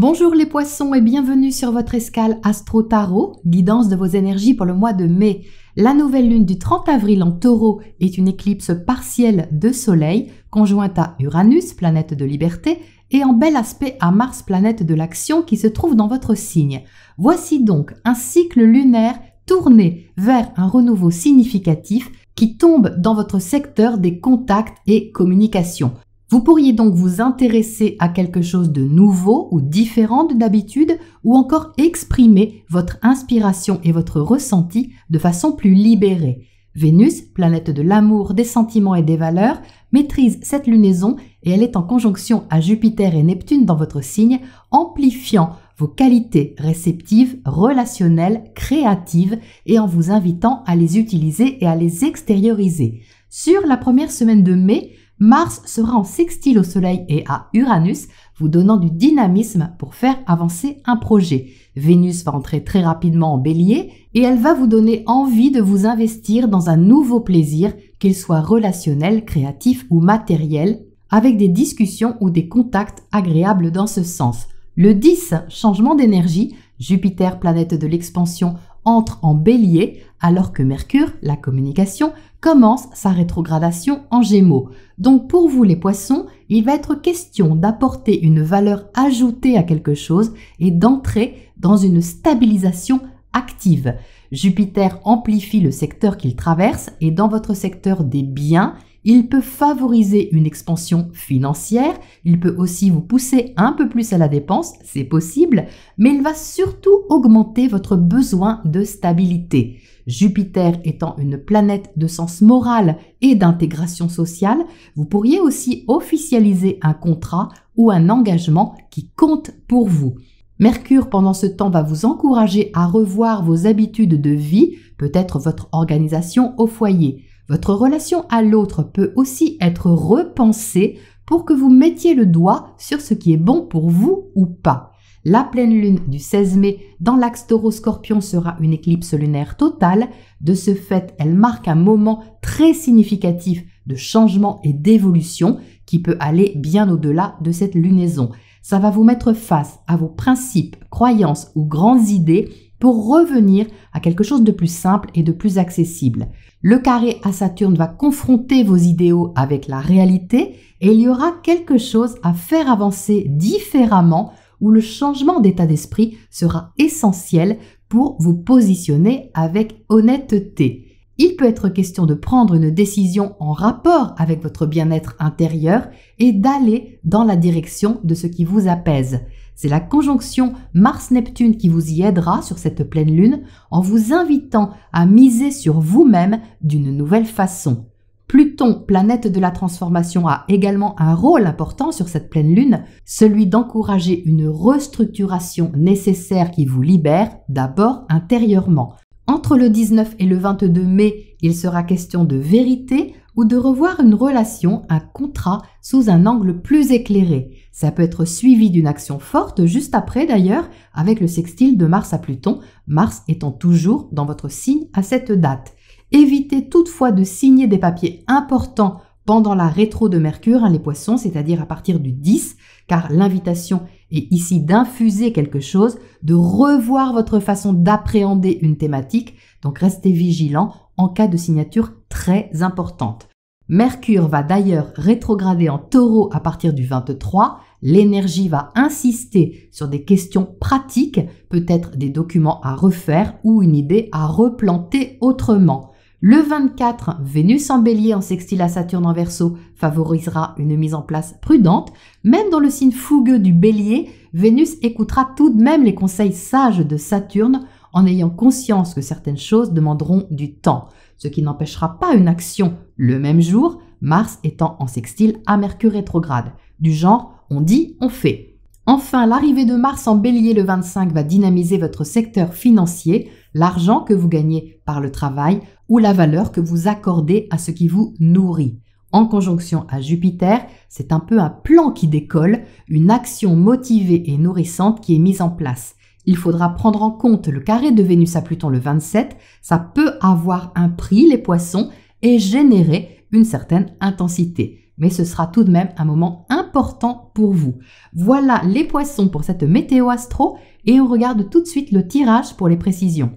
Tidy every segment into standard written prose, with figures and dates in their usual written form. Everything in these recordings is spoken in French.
Bonjour les poissons et bienvenue sur votre escale Astro Tarot, guidance de vos énergies pour le mois de mai. La nouvelle lune du 30 avril en taureau est une éclipse partielle de soleil, conjointe à Uranus, planète de liberté, et en bel aspect à Mars, planète de l'action qui se trouve dans votre signe. Voici donc un cycle lunaire tourné vers un renouveau significatif qui tombe dans votre secteur des contacts et communications. Vous pourriez donc vous intéresser à quelque chose de nouveau ou différent de d'habitude ou encore exprimer votre inspiration et votre ressenti de façon plus libérée. Vénus, planète de l'amour, des sentiments et des valeurs, maîtrise cette lunaison et elle est en conjonction à Jupiter et Neptune dans votre signe, amplifiant vos qualités réceptives, relationnelles, créatives et en vous invitant à les utiliser et à les extérioriser. Sur la première semaine de mai, Mars sera en sextile au Soleil et à Uranus, vous donnant du dynamisme pour faire avancer un projet. Vénus va entrer très rapidement en Bélier et elle va vous donner envie de vous investir dans un nouveau plaisir, qu'il soit relationnel, créatif ou matériel, avec des discussions ou des contacts agréables dans ce sens. Le 10, changement d'énergie, Jupiter, planète de l'expansion, entre en Bélier, alors que Mercure, la communication, commence sa rétrogradation en Gémeaux. Donc pour vous les poissons, il va être question d'apporter une valeur ajoutée à quelque chose et d'entrer dans une stabilisation active. Jupiter amplifie le secteur qu'il traverse et dans votre secteur des biens, il peut favoriser une expansion financière, il peut aussi vous pousser un peu plus à la dépense, c'est possible, mais il va surtout augmenter votre besoin de stabilité. Jupiter étant une planète de sens moral et d'intégration sociale, vous pourriez aussi officialiser un contrat ou un engagement qui compte pour vous. Mercure, pendant ce temps, va vous encourager à revoir vos habitudes de vie, peut-être votre organisation au foyer. Votre relation à l'autre peut aussi être repensée pour que vous mettiez le doigt sur ce qui est bon pour vous ou pas. La pleine lune du 16 mai dans l'axe Taureau-Scorpion sera une éclipse lunaire totale. De ce fait, elle marque un moment très significatif de changement et d'évolution qui peut aller bien au-delà de cette lunaison. Ça va vous mettre face à vos principes, croyances ou grandes idées pour revenir à quelque chose de plus simple et de plus accessible. Le carré à Saturne va confronter vos idéaux avec la réalité et il y aura quelque chose à faire avancer différemment où le changement d'état d'esprit sera essentiel pour vous positionner avec honnêteté. Il peut être question de prendre une décision en rapport avec votre bien-être intérieur et d'aller dans la direction de ce qui vous apaise. C'est la conjonction Mars-Neptune qui vous y aidera sur cette pleine lune en vous invitant à miser sur vous-même d'une nouvelle façon. Pluton, planète de la transformation, a également un rôle important sur cette pleine lune, celui d'encourager une restructuration nécessaire qui vous libère d'abord intérieurement. Entre le 19 et le 22 mai, il sera question de vérité ou de revoir une relation, un contrat, sous un angle plus éclairé. Ça peut être suivi d'une action forte juste après d'ailleurs, avec le sextile de Mars à Pluton, Mars étant toujours dans votre signe à cette date. Évitez toutefois de signer des papiers importants pendant la rétro de Mercure, les poissons, c'est-à-dire à partir du 10, car l'invitation est ici d'infuser quelque chose, de revoir votre façon d'appréhender une thématique, donc restez vigilant en cas de signature très importante. Mercure va d'ailleurs rétrograder en Taureau à partir du 23, l'énergie va insister sur des questions pratiques, peut-être des documents à refaire ou une idée à replanter autrement. Le 24, Vénus en Bélier en sextile à Saturne en Verseau favorisera une mise en place prudente. Même dans le signe fougueux du Bélier, Vénus écoutera tout de même les conseils sages de Saturne en ayant conscience que certaines choses demanderont du temps, ce qui n'empêchera pas une action le même jour, Mars étant en sextile à Mercure rétrograde. Du genre, on dit, on fait. Enfin, l'arrivée de Mars en Bélier le 25 va dynamiser votre secteur financier, l'argent que vous gagnez par le travail ou la valeur que vous accordez à ce qui vous nourrit. En conjonction à Jupiter, c'est un peu un plan qui décolle, une action motivée et nourrissante qui est mise en place. Il faudra prendre en compte le carré de Vénus à Pluton le 27, ça peut avoir un prix les poissons et générer une certaine intensité. mais ce sera tout de même un moment important pour vous. Voilà les poissons pour cette météo astro et on regarde tout de suite le tirage pour les précisions.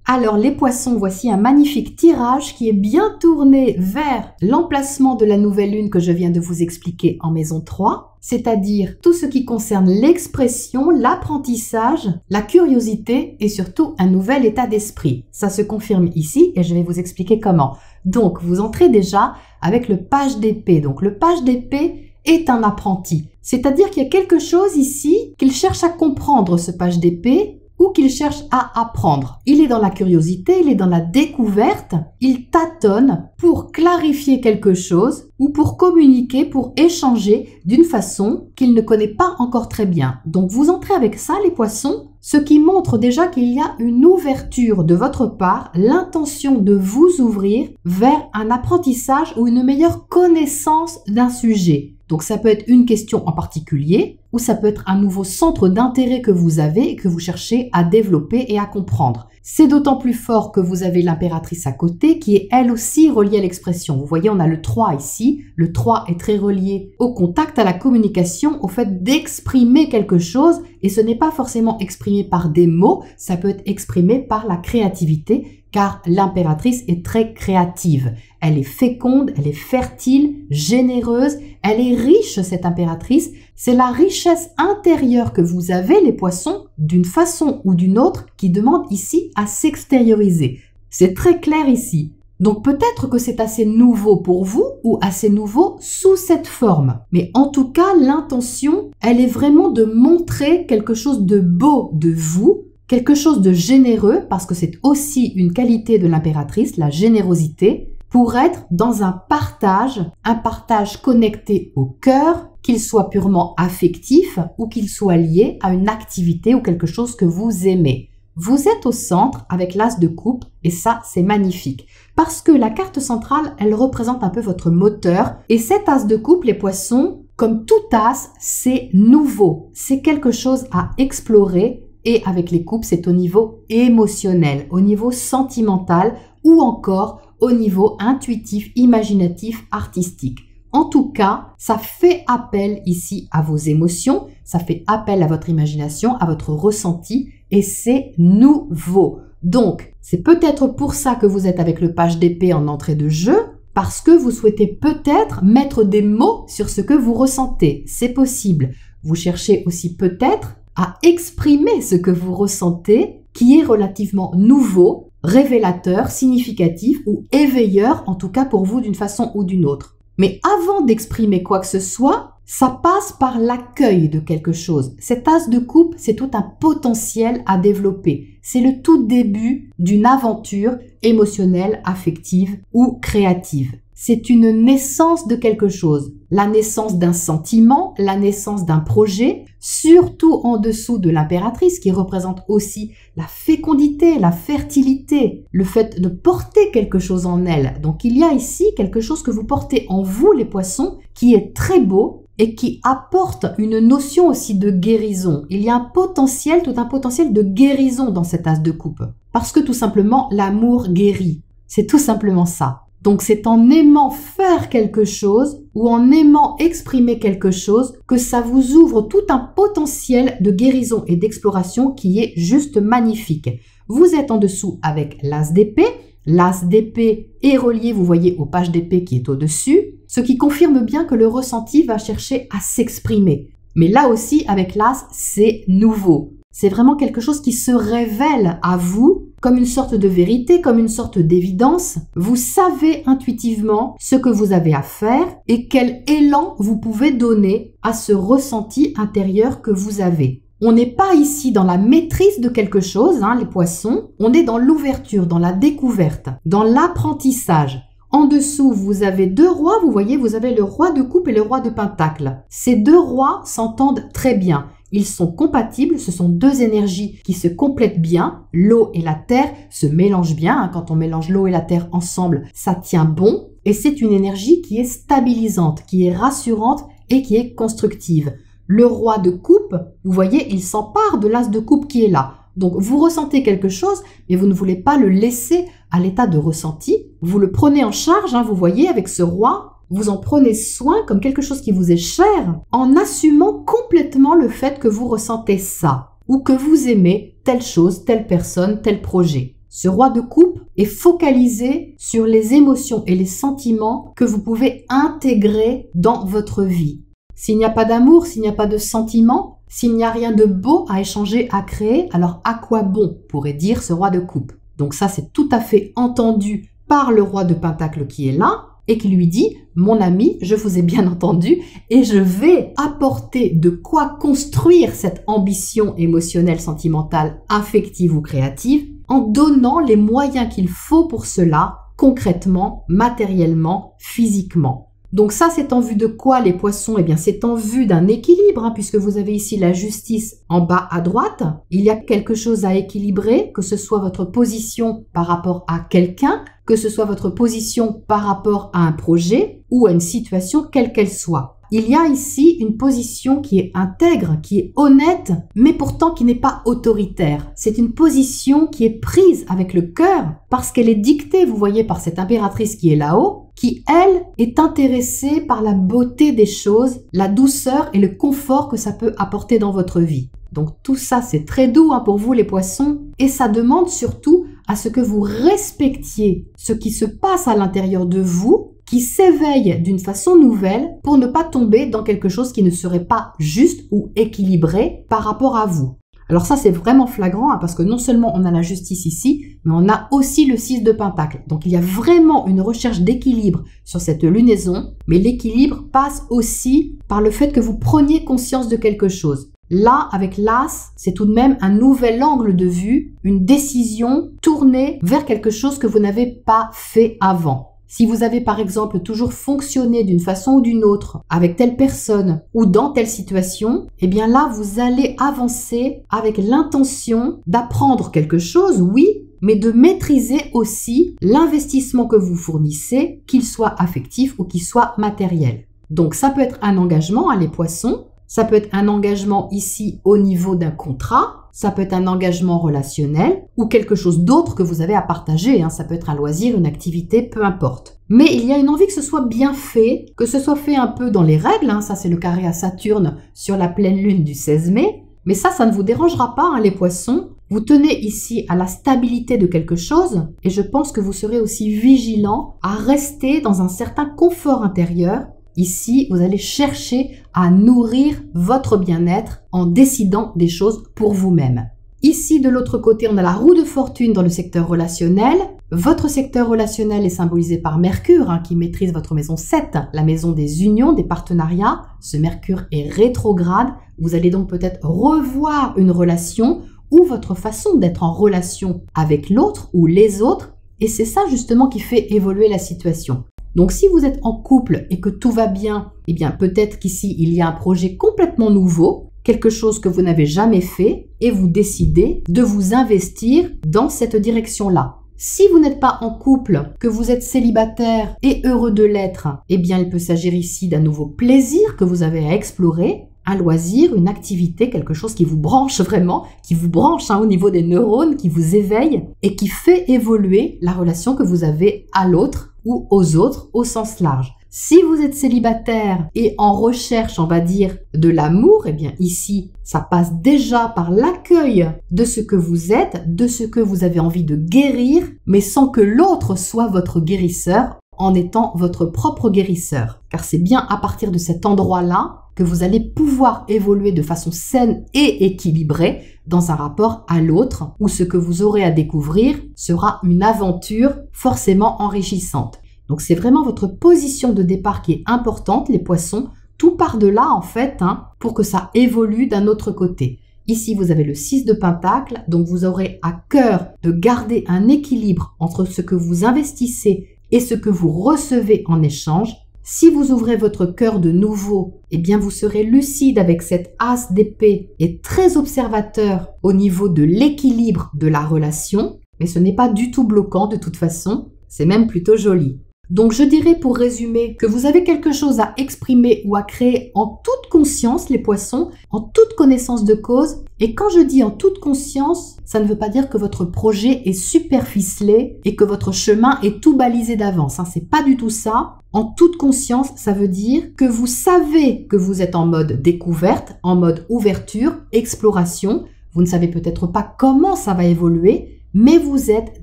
Alors les poissons, voici un magnifique tirage qui est bien tourné vers l'emplacement de la nouvelle lune que je viens de vous expliquer en maison 3, c'est-à-dire tout ce qui concerne l'expression, l'apprentissage, la curiosité et surtout un nouvel état d'esprit. Ça se confirme ici et je vais vous expliquer comment. Donc vous entrez déjà avec le page d'épée. Donc le page d'épée est un apprenti, c'est-à-dire qu'il y a quelque chose ici qu'il cherche à comprendre, ce page d'épée, ou qu'il cherche à apprendre. Il est dans la curiosité, il est dans la découverte, il tâtonne pour clarifier quelque chose ou pour communiquer, pour échanger d'une façon qu'il ne connaît pas encore très bien. Donc vous entrez avec ça les poissons, ce qui montre déjà qu'il y a une ouverture de votre part, l'intention de vous ouvrir vers un apprentissage ou une meilleure connaissance d'un sujet. Donc ça peut être une question en particulier ou ça peut être un nouveau centre d'intérêt que vous avez et que vous cherchez à développer et à comprendre. C'est d'autant plus fort que vous avez l'impératrice à côté qui est elle aussi reliée à l'expression. Vous voyez, on a le 3 ici. Le 3 est très relié au contact, à la communication, au fait d'exprimer quelque chose et ce n'est pas forcément exprimé par des mots, ça peut être exprimé par la créativité car l'impératrice est très créative. Elle est féconde, elle est fertile, généreuse, elle est riche cette impératrice. C'est la richesse intérieure que vous avez les poissons d'une façon ou d'une autre qui demande ici à s'extérioriser. C'est très clair ici. Donc peut-être que c'est assez nouveau pour vous ou assez nouveau sous cette forme. Mais en tout cas, l'intention, elle est vraiment de montrer quelque chose de beau de vous, quelque chose de généreux, parce que c'est aussi une qualité de l'impératrice, la générosité, pour être dans un partage connecté au cœur, qu'il soit purement affectif ou qu'il soit lié à une activité ou quelque chose que vous aimez. Vous êtes au centre avec l'as de coupe et ça, c'est magnifique. Parce que la carte centrale, elle représente un peu votre moteur et cet as de coupe, les poissons, comme tout as, c'est nouveau. C'est quelque chose à explorer. Et avec les coupes, c'est au niveau émotionnel, au niveau sentimental ou encore au niveau intuitif, imaginatif, artistique. En tout cas, ça fait appel ici à vos émotions, ça fait appel à votre imagination, à votre ressenti et c'est nouveau. Donc, c'est peut-être pour ça que vous êtes avec le page d'épée en entrée de jeu, parce que vous souhaitez peut-être mettre des mots sur ce que vous ressentez. C'est possible. Vous cherchez aussi peut-être à exprimer ce que vous ressentez qui est relativement nouveau, révélateur, significatif ou éveilleur, en tout cas pour vous d'une façon ou d'une autre. Mais avant d'exprimer quoi que ce soit, ça passe par l'accueil de quelque chose. Cet as de coupe, c'est tout un potentiel à développer. C'est le tout début d'une aventure émotionnelle, affective ou créative. C'est une naissance de quelque chose, la naissance d'un sentiment, la naissance d'un projet, surtout en dessous de l'impératrice qui représente aussi la fécondité, la fertilité, le fait de porter quelque chose en elle. Donc il y a ici quelque chose que vous portez en vous les poissons qui est très beau et qui apporte une notion aussi de guérison. Il y a un potentiel, tout un potentiel de guérison dans cet as de coupe. Parce que tout simplement l'amour guérit. C'est tout simplement ça. Donc c'est en aimant faire quelque chose ou en aimant exprimer quelque chose que ça vous ouvre tout un potentiel de guérison et d'exploration qui est juste magnifique. Vous êtes en dessous avec l'as d'épée. L'as d'épée est relié, vous voyez, au page d'épée qui est au-dessus, ce qui confirme bien que le ressenti va chercher à s'exprimer. Mais là aussi, avec l'as, c'est nouveau. C'est vraiment quelque chose qui se révèle à vous comme une sorte de vérité, comme une sorte d'évidence. Vous savez intuitivement ce que vous avez à faire et quel élan vous pouvez donner à ce ressenti intérieur que vous avez. On n'est pas ici dans la maîtrise de quelque chose, les poissons. On est dans l'ouverture, dans la découverte, dans l'apprentissage. En dessous, vous avez deux rois. Vous voyez, vous avez le roi de coupe et le roi de pentacle. Ces deux rois s'entendent très bien. Ils sont compatibles, ce sont deux énergies qui se complètent bien. L'eau et la terre se mélangent bien. Quand on mélange l'eau et la terre ensemble, ça tient bon. Et c'est une énergie qui est stabilisante, qui est rassurante et qui est constructive. Le roi de coupe, vous voyez, il s'empare de l'as de coupe qui est là. Donc vous ressentez quelque chose, mais vous ne voulez pas le laisser à l'état de ressenti. Vous le prenez en charge, vous voyez, avec ce roi. vous en prenez soin comme quelque chose qui vous est cher, en assumant complètement le fait que vous ressentez ça, ou que vous aimez telle chose, telle personne, tel projet. Ce roi de coupe est focalisé sur les émotions et les sentiments que vous pouvez intégrer dans votre vie. S'il n'y a pas d'amour, s'il n'y a pas de sentiments, s'il n'y a rien de beau à échanger, à créer, alors à quoi bon, pourrait dire ce roi de coupe. Donc ça, c'est tout à fait entendu par le roi de Pentacle qui est là et qui lui dit « Mon ami, je vous ai bien entendu et je vais apporter de quoi construire cette ambition émotionnelle, sentimentale, affective ou créative en donnant les moyens qu'il faut pour cela, concrètement, matériellement, physiquement. » Donc ça, c'est en vue de quoi les poissons? Eh bien, c'est en vue d'un équilibre, puisque vous avez ici la justice en bas à droite. Il y a quelque chose à équilibrer, que ce soit votre position par rapport à quelqu'un, que ce soit votre position par rapport à un projet ou à une situation quelle qu'elle soit. Il y a ici une position qui est intègre, qui est honnête, mais pourtant qui n'est pas autoritaire. C'est une position qui est prise avec le cœur parce qu'elle est dictée, vous voyez, par cette impératrice qui est là-haut, qui, elle, est intéressée par la beauté des choses, la douceur et le confort que ça peut apporter dans votre vie. Donc tout ça, c'est très doux pour vous les poissons et ça demande surtout à ce que vous respectiez ce qui se passe à l'intérieur de vous, qui s'éveille d'une façon nouvelle pour ne pas tomber dans quelque chose qui ne serait pas juste ou équilibré par rapport à vous. Alors ça, c'est vraiment flagrant parce que non seulement on a la justice ici, mais on a aussi le 6 de Pentacle. Donc il y a vraiment une recherche d'équilibre sur cette lunaison, mais l'équilibre passe aussi par le fait que vous preniez conscience de quelque chose. Là, avec l'As, c'est tout de même un nouvel angle de vue, une décision tournée vers quelque chose que vous n'avez pas fait avant. Si vous avez par exemple toujours fonctionné d'une façon ou d'une autre avec telle personne ou dans telle situation, eh bien là vous allez avancer avec l'intention d'apprendre quelque chose, oui, mais de maîtriser aussi l'investissement que vous fournissez, qu'il soit affectif ou qu'il soit matériel. Donc ça peut être un engagement, les poissons, ça peut être un engagement ici au niveau d'un contrat, ça peut être un engagement relationnel ou quelque chose d'autre que vous avez à partager. Ça peut être un loisir, une activité, peu importe. Mais il y a une envie que ce soit bien fait, que ce soit fait un peu dans les règles. Ça, c'est le carré à Saturne sur la pleine lune du 16 mai. Mais ça ne vous dérangera pas, les poissons. Vous tenez ici à la stabilité de quelque chose et je pense que vous serez aussi vigilant à rester dans un certain confort intérieur. Ici, vous allez chercher à nourrir votre bien-être en décidant des choses pour vous-même. Ici, de l'autre côté, on a la roue de fortune dans le secteur relationnel. Votre secteur relationnel est symbolisé par Mercure, qui maîtrise votre maison 7, la maison des unions, des partenariats. Ce Mercure est rétrograde. Vous allez donc peut-être revoir une relation ou votre façon d'être en relation avec l'autre ou les autres. Et c'est ça justement qui fait évoluer la situation. Donc si vous êtes en couple et que tout va bien, eh bien peut-être qu'ici il y a un projet complètement nouveau, quelque chose que vous n'avez jamais fait et vous décidez de vous investir dans cette direction-là. Si vous n'êtes pas en couple, que vous êtes célibataire et heureux de l'être, eh bien il peut s'agir ici d'un nouveau plaisir que vous avez à explorer, un loisir, une activité, quelque chose qui vous branche vraiment, qui vous branche au niveau des neurones, qui vous éveille et qui fait évoluer la relation que vous avez à l'autre ou aux autres au sens large. Si vous êtes célibataire et en recherche, on va dire, de l'amour, eh bien ici, ça passe déjà par l'accueil de ce que vous êtes, de ce que vous avez envie de guérir, mais sans que l'autre soit votre guérisseur, en étant votre propre guérisseur. Car c'est bien à partir de cet endroit-là que vous allez pouvoir évoluer de façon saine et équilibrée dans un rapport à l'autre, où ce que vous aurez à découvrir sera une aventure forcément enrichissante. Donc c'est vraiment votre position de départ qui est importante, les poissons. Tout part de là en fait, pour que ça évolue d'un autre côté. Ici, vous avez le 6 de Pentacle, donc vous aurez à cœur de garder un équilibre entre ce que vous investissez et ce que vous recevez en échange. Si vous ouvrez votre cœur de nouveau, eh bien vous serez lucide avec cette as d'épée et très observateur au niveau de l'équilibre de la relation, mais ce n'est pas du tout bloquant de toute façon, c'est même plutôt joli. Donc je dirais pour résumer que vous avez quelque chose à exprimer ou à créer en toute conscience, les poissons, en toute connaissance de cause. Et quand je dis en toute conscience, ça ne veut pas dire que votre projet est super ficelé et que votre chemin est tout balisé d'avance. C'est pas du tout ça. En toute conscience, ça veut dire que vous savez que vous êtes en mode découverte, en mode ouverture, exploration. Vous ne savez peut-être pas comment ça va évoluer, mais vous êtes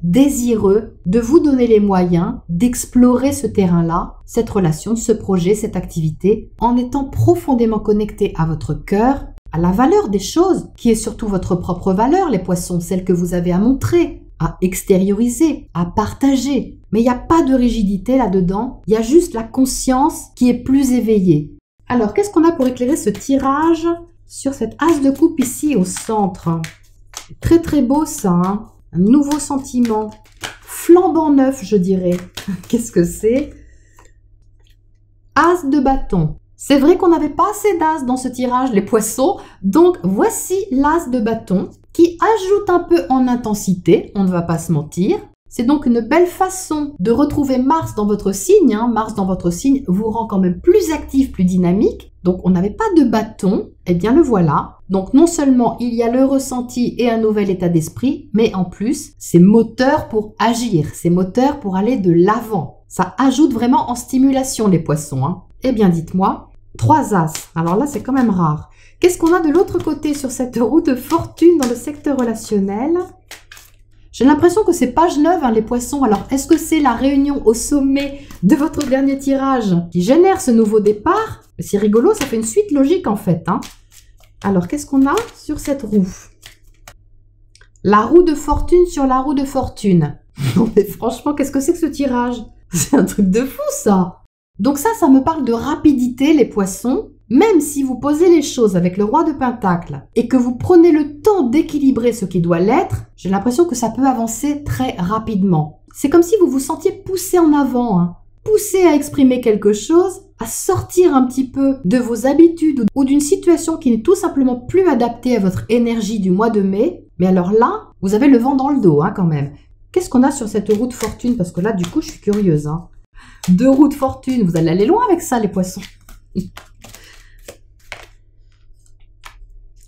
désireux de vous donner les moyens d'explorer ce terrain-là, cette relation, ce projet, cette activité, en étant profondément connecté à votre cœur, à la valeur des choses, qui est surtout votre propre valeur, les poissons, celle que vous avez à montrer, à extérioriser, à partager. Mais il n'y a pas de rigidité là-dedans, il y a juste la conscience qui est plus éveillée. Alors, qu'est-ce qu'on a pour éclairer ce tirage sur cette as de coupe ici au centre? Très très beau ça, hein? Un nouveau sentiment, flambant neuf, je dirais. Qu'est-ce que c'est? As de bâton. C'est vrai qu'on n'avait pas assez d'as dans ce tirage, les poissons. Donc, voici l'as de bâton qui ajoute un peu en intensité, on ne va pas se mentir. C'est donc une belle façon de retrouver Mars dans votre signe. Mars dans votre signe vous rend quand même plus actif, plus dynamique. Donc, on n'avait pas de bâton. Eh bien, le voilà. Donc, non seulement il y a le ressenti et un nouvel état d'esprit, mais en plus, c'est moteur pour agir. C'est moteur pour aller de l'avant. Ça ajoute vraiment en stimulation, les poissons. Eh bien, dites-moi, 3 as. Alors là, c'est quand même rare. Qu'est-ce qu'on a de l'autre côté sur cette roue de fortune dans le secteur relationnel? J'ai l'impression que c'est page 9, les poissons. Alors, est-ce que c'est la réunion au sommet de votre dernier tirage qui génère ce nouveau départ? C'est rigolo, ça fait une suite logique en fait. Alors, qu'est-ce qu'on a sur cette roue? La roue de fortune sur la roue de fortune. Non mais franchement, qu'est-ce que c'est que ce tirage? C'est un truc de fou ça. Donc ça me parle de rapidité, les poissons. Même si vous posez les choses avec le roi de Pentacle et que vous prenez le temps d'équilibrer ce qui doit l'être, j'ai l'impression que ça peut avancer très rapidement. C'est comme si vous vous sentiez poussé en avant, poussé à exprimer quelque chose, à sortir un petit peu de vos habitudes ou d'une situation qui n'est tout simplement plus adaptée à votre énergie du mois de mai. Mais alors là, vous avez le vent dans le dos quand même. Qu'est-ce qu'on a sur cette roue de fortune? Parce que là, du coup, je suis curieuse. 2 roues de fortune, vous allez aller loin avec ça, les poissons.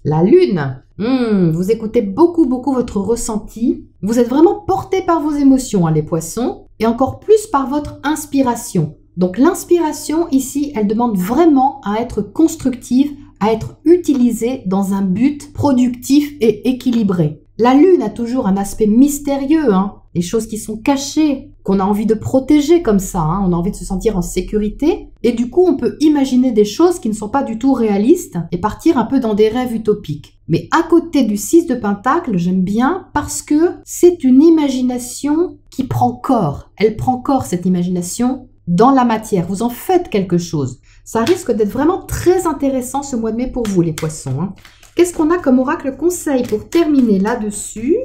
La lune, vous écoutez beaucoup votre ressenti. Vous êtes vraiment porté par vos émotions, les poissons, et encore plus par votre inspiration. Donc l'inspiration ici, elle demande vraiment à être constructive, à être utilisée dans un but productif et équilibré. La lune a toujours un aspect mystérieux, les choses qui sont cachées, qu'on a envie de protéger comme ça, on a envie de se sentir en sécurité, et du coup on peut imaginer des choses qui ne sont pas du tout réalistes et partir un peu dans des rêves utopiques. Mais à côté du 6 de Pentacle, j'aime bien parce que c'est une imagination qui prend corps. Elle prend corps, cette imagination, dans la matière. Vous en faites quelque chose. Ça risque d'être vraiment très intéressant ce mois de mai pour vous, les poissons. Qu'est-ce qu'on a comme oracle conseil pour terminer là-dessus?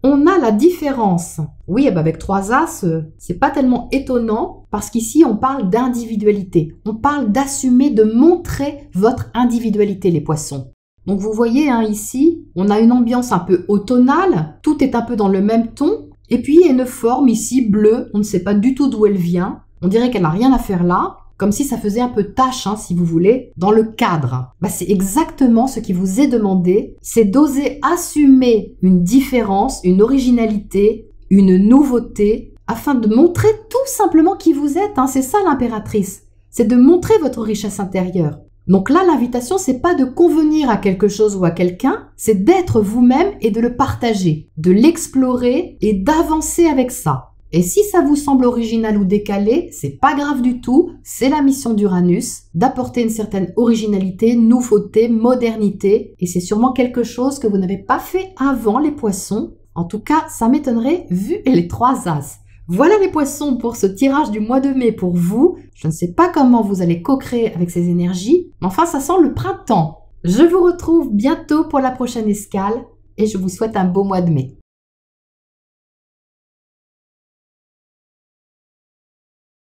On a la différence. Oui, avec 3 as, c'est pas tellement étonnant parce qu'ici, on parle d'individualité. On parle d'assumer, de montrer votre individualité, les poissons. Donc, vous voyez, ici, on a une ambiance un peu automnale. Tout est un peu dans le même ton. Et puis, il y a une forme ici, bleue. On ne sait pas du tout d'où elle vient. On dirait qu'elle n'a rien à faire là. Comme si ça faisait un peu tâche, si vous voulez, dans le cadre. C'est exactement ce qui vous est demandé, c'est d'oser assumer une différence, une originalité, une nouveauté, afin de montrer tout simplement qui vous êtes. C'est ça l'impératrice, c'est de montrer votre richesse intérieure. Donc là, l'invitation, c'est pas de convenir à quelque chose ou à quelqu'un, c'est d'être vous-même et de le partager, de l'explorer et d'avancer avec ça. Et si ça vous semble original ou décalé, c'est pas grave du tout, c'est la mission d'Uranus, d'apporter une certaine originalité, nouveauté, modernité, et c'est sûrement quelque chose que vous n'avez pas fait avant, les poissons. En tout cas, ça m'étonnerait vu les 3 as. Voilà les poissons pour ce tirage du mois de mai pour vous. Je ne sais pas comment vous allez co-créer avec ces énergies, mais enfin ça sent le printemps. Je vous retrouve bientôt pour la prochaine escale et je vous souhaite un beau mois de mai.